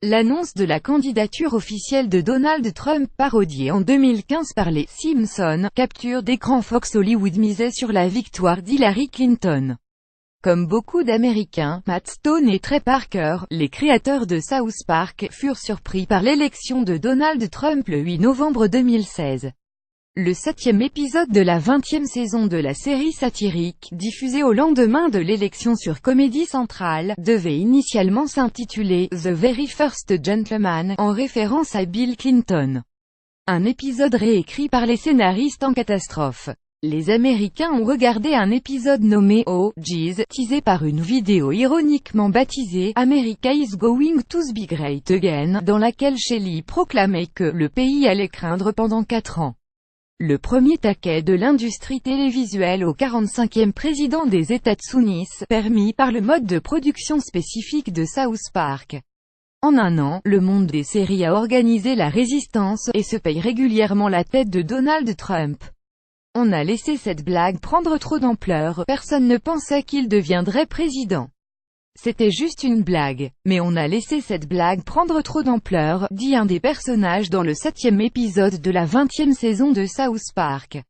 L'annonce de la candidature officielle de Donald Trump parodiée en 2015 par les Simpsons, capture d'écran Fox Hollywood misait sur la victoire d'Hillary Clinton. Comme beaucoup d'Américains, Matt Stone et Trey Parker, les créateurs de South Park, furent surpris par l'élection de Donald Trump le 8 novembre 2016. Le 7e épisode de la 20e saison de la série satirique, diffusé au lendemain de l'élection sur Comedy Central, devait initialement s'intituler « The Very First Gentleman », en référence à Bill Clinton. Un épisode réécrit par les scénaristes en catastrophe. Les Américains ont regardé un épisode nommé « Oh, Jeez », teasé par une vidéo ironiquement baptisée « America is going to be great again », dans laquelle Shelley proclamait que « le pays allait craindre pendant 4 ans ». Le premier taquet de l'industrie télévisuelle au 45e président des États-Unis, permis par le mode de production spécifique de South Park. En un an, le monde des séries a organisé la résistance, et se paye régulièrement la tête de Donald Trump. On a laissé cette blague prendre trop d'ampleur, personne ne pensait qu'il deviendrait président. C'était juste une blague, mais on a laissé cette blague prendre trop d'ampleur, dit un des personnages dans le 7e épisode de la 20e saison de South Park.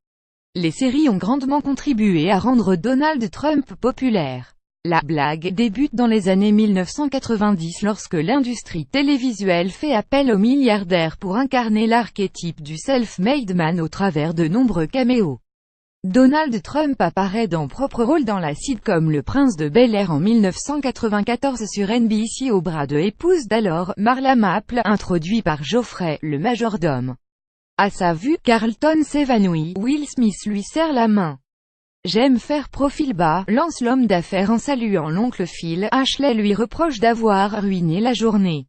Les séries ont grandement contribué à rendre Donald Trump populaire. La blague débute dans les années 1990 lorsque l'industrie télévisuelle fait appel aux milliardaires pour incarner l'archétype du self-made man au travers de nombreux caméos. Donald Trump apparaît dans propre rôle dans la sitcom Le Prince de Bel-Air en 1994 sur NBC au bras de épouse d'alors, Marla Maple, introduit par Geoffrey, le majordome. À sa vue, Carlton s'évanouit, Will Smith lui serre la main. « J'aime faire profil bas », lance l'homme d'affaires en saluant l'oncle Phil, Ashley lui reproche d'avoir ruiné la journée.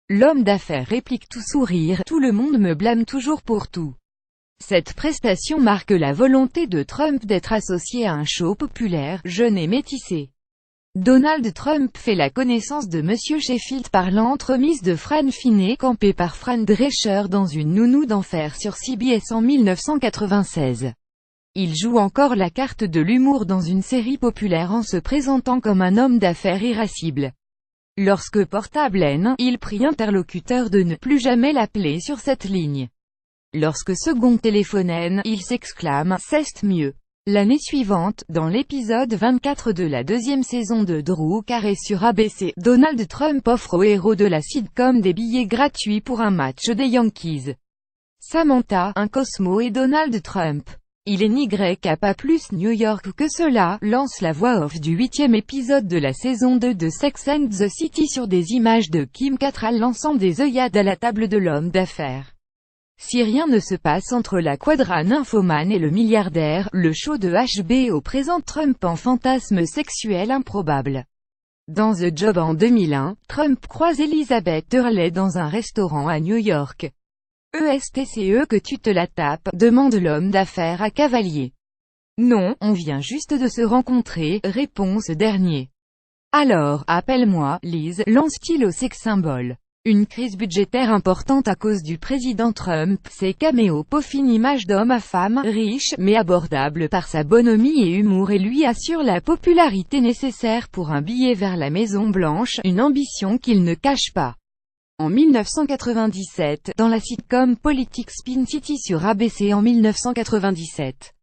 L'homme d'affaires réplique tout sourire, « Tout le monde me blâme toujours pour tout ». Cette prestation marque la volonté de Trump d'être associé à un show populaire, jeune et métissé. Donald Trump fait la connaissance de Monsieur Sheffield par l'entremise de Fran Finney, campé par Fran Drescher dans Une nounou d'enfer sur CBS en 1996. Il joue encore la carte de l'humour dans une série populaire en se présentant comme un homme d'affaires irascible. Lorsque portable N, il prie interlocuteur de ne plus jamais l'appeler sur cette ligne. Lorsque second téléphone N, il s'exclame « C'est mieux ». L'année suivante, dans l'épisode 24 de la 2e saison de Drew Carey sur ABC, Donald Trump offre aux héros de la sitcom des billets gratuits pour un match des Yankees. Samantha, un Cosmo et Donald Trump. Il est ni grec à pas plus New York que cela, lance la voix off du 8e épisode de la saison 2 de Sex and the City sur des images de Kim Cattrall lançant des œillades à la table de l'homme d'affaires. Si rien ne se passe entre la quadra nymphomane et le milliardaire, le show de HBO présente Trump en fantasme sexuel improbable. Dans The Job en 2001, Trump croise Elizabeth Hurley dans un restaurant à New York. « ESTCE que tu te la tapes ?» demande l'homme d'affaires à Cavalier. « Non, on vient juste de se rencontrer », répond ce dernier. « Alors, appelle-moi, Liz », lance-t-il au sex symbole. Une crise budgétaire importante à cause du président Trump, ses caméos peaufinent image d'homme à femme, riche, mais abordable par sa bonhomie et humour et lui assure la popularité nécessaire pour un billet vers la Maison-Blanche, une ambition qu'il ne cache pas. En 1997, dans la sitcom politique Spin City sur ABC en 1997.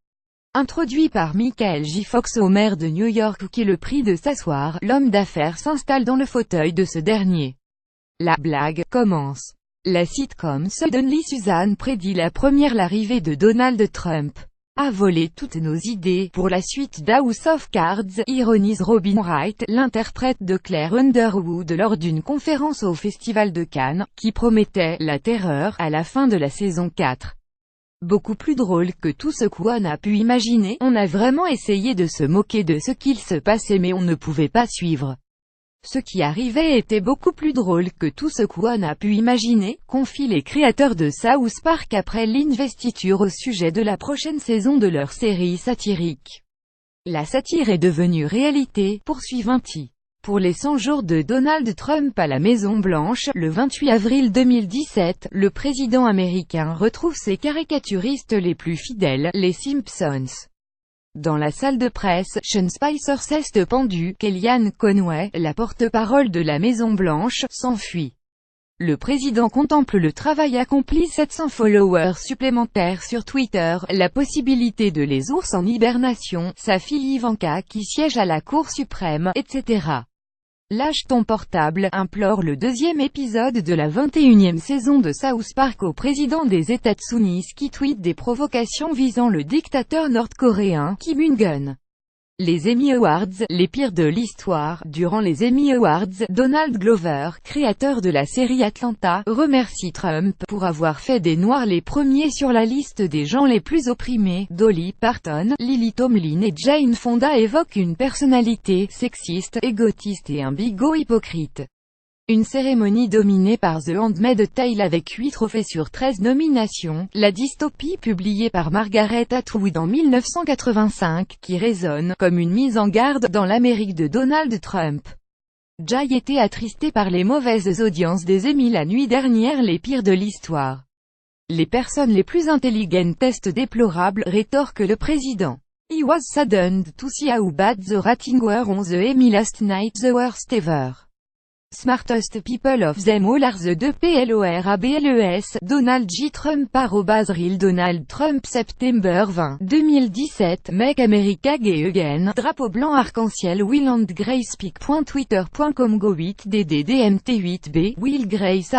Introduit par Michael J. Fox au maire de New York qui le prie de s'asseoir, l'homme d'affaires s'installe dans le fauteuil de ce dernier. La blague commence. La sitcom Suddenly Susan prédit l'arrivée de Donald Trump. A volé toutes nos idées pour la suite d'House of Cards, ironise Robin Wright, l'interprète de Claire Underwood lors d'une conférence au Festival de Cannes, qui promettait la terreur à la fin de la saison 4. Beaucoup plus drôle que tout ce qu'on a pu imaginer, on a vraiment essayé de se moquer de ce qu'il se passait mais on ne pouvait pas suivre. Ce qui arrivait était beaucoup plus drôle que tout ce qu'on a pu imaginer, confient les créateurs de South Park après l'investiture au sujet de la prochaine saison de leur série satirique. La satire est devenue réalité, poursuit Vinti. Pour les 100 jours de Donald Trump à la Maison-Blanche, le 28 avril 2017, le président américain retrouve ses caricaturistes les plus fidèles, les Simpsons. Dans la salle de presse, Sean Spicer s'est pendu, Kellyanne Conway, la porte-parole de la Maison-Blanche, s'enfuit. Le président contemple le travail accompli, 700 followers supplémentaires sur Twitter, la possibilité de les ours en hibernation, sa fille Ivanka qui siège à la Cour suprême, etc. Lâche ton portable, implore le deuxième épisode de la 21e saison de South Park au président des États-Unis qui tweet des provocations visant le dictateur nord-coréen, Kim Jong-un. Les Emmy Awards, les pires de l'histoire. Durant les Emmy Awards, Donald Glover, créateur de la série Atlanta, remercie Trump pour avoir fait des Noirs les premiers sur la liste des gens les plus opprimés. Dolly Parton, Lily Tomlin et Jane Fonda évoquent une personnalité sexiste, égotiste et un bigot hypocrite. Une cérémonie dominée par The Handmaid's Tale avec 8 trophées sur 13 nominations, la dystopie publiée par Margaret Atwood en 1985, qui résonne comme une mise en garde dans l'Amérique de Donald Trump. Jay était attristé par les mauvaises audiences des Emmy la nuit dernière, les pires de l'histoire. Les personnes les plus intelligentes testent déplorables, rétorque le président. He was saddened to see how bad the ratings were on the Emmy last night, the worst ever. Smartest people of them all are the 2PLORABLES, Donald J. Trump @Real Donald Trump September 20, 2017, Make America Gay Again, drapeau blanc arc-en-ciel Will and Grace pic.twitter.com Go 8DDDMT8B, Will Grace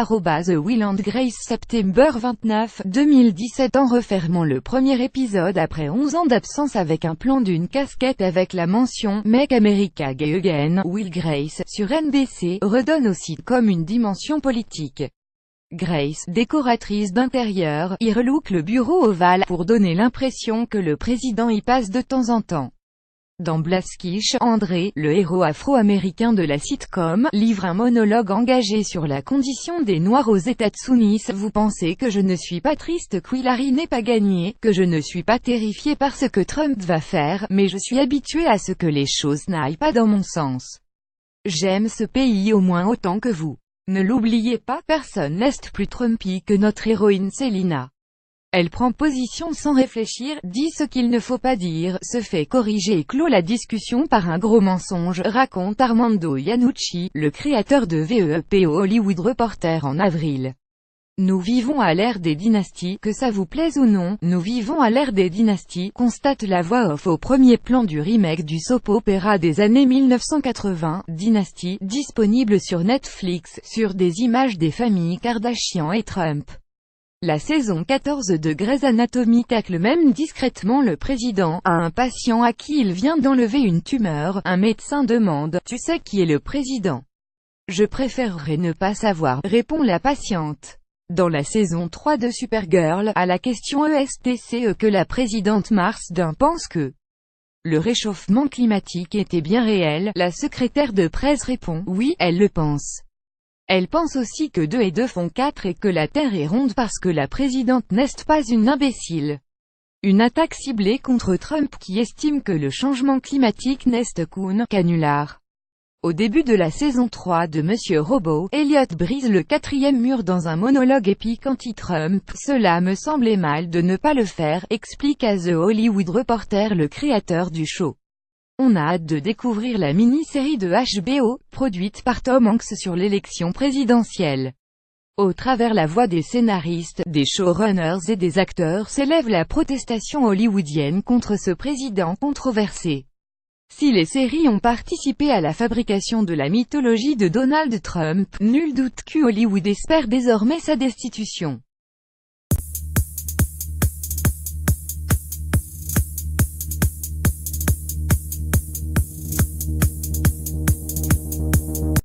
@Will and Grace September 29, 2017 en refermant le premier épisode après 11 ans d'absence avec un plan d'une casquette avec la mention « Make America Gay Again », Will Grace, sur NBC, donne aussi comme une dimension politique. Grace, décoratrice d'intérieur, y relook le bureau ovale pour donner l'impression que le président y passe de temps en temps. Dans Blaskish, André, le héros afro-américain de la sitcom, livre un monologue engagé sur la condition des Noirs aux États-Unis. Vous pensez que je ne suis pas triste qu'Hillary n'ait pas gagné, que je ne suis pas terrifié par ce que Trump va faire, mais je suis habitué à ce que les choses n'aillent pas dans mon sens. J'aime ce pays au moins autant que vous. Ne l'oubliez pas, personne n'est plus Trumpy que notre héroïne Selina. Elle prend position sans réfléchir, dit ce qu'il ne faut pas dire, se fait corriger et clôt la discussion par un gros mensonge, raconte Armando Iannucci, le créateur de VEP au Hollywood Reporter en avril. Nous vivons à l'ère des dynasties, que ça vous plaise ou non, nous vivons à l'ère des dynasties, constate la voix off au premier plan du remake du soap opéra des années 1980, Dynasty, disponible sur Netflix, sur des images des familles Kardashian et Trump. La saison 14 de Grey's Anatomy tacle même discrètement le président, à un patient à qui il vient d'enlever une tumeur, un médecin demande « Tu sais qui est le président ?» « Je préférerais ne pas savoir », répond la patiente. Dans la saison 3 de Supergirl, à la question est-ce que la présidente Marsden pense que le réchauffement climatique était bien réel, la secrétaire de presse répond « Oui, elle le pense. Elle pense aussi que 2 et 2 font 4 et que la Terre est ronde parce que la présidente n'est pas une imbécile. » Une attaque ciblée contre Trump qui estime que le changement climatique n'est qu'un canular. Au début de la saison 3 de Monsieur Robot, Elliot brise le 4e mur dans un monologue épique anti-Trump. Cela me semblait mal de ne pas le faire, explique à The Hollywood Reporter le créateur du show. On a hâte de découvrir la mini-série de HBO, produite par Tom Hanks sur l'élection présidentielle. Au travers la voix des scénaristes, des showrunners et des acteurs s'élève la protestation hollywoodienne contre ce président controversé. Si les séries ont participé à la fabrication de la mythologie de Donald Trump, nul doute que Hollywood espère désormais sa destitution.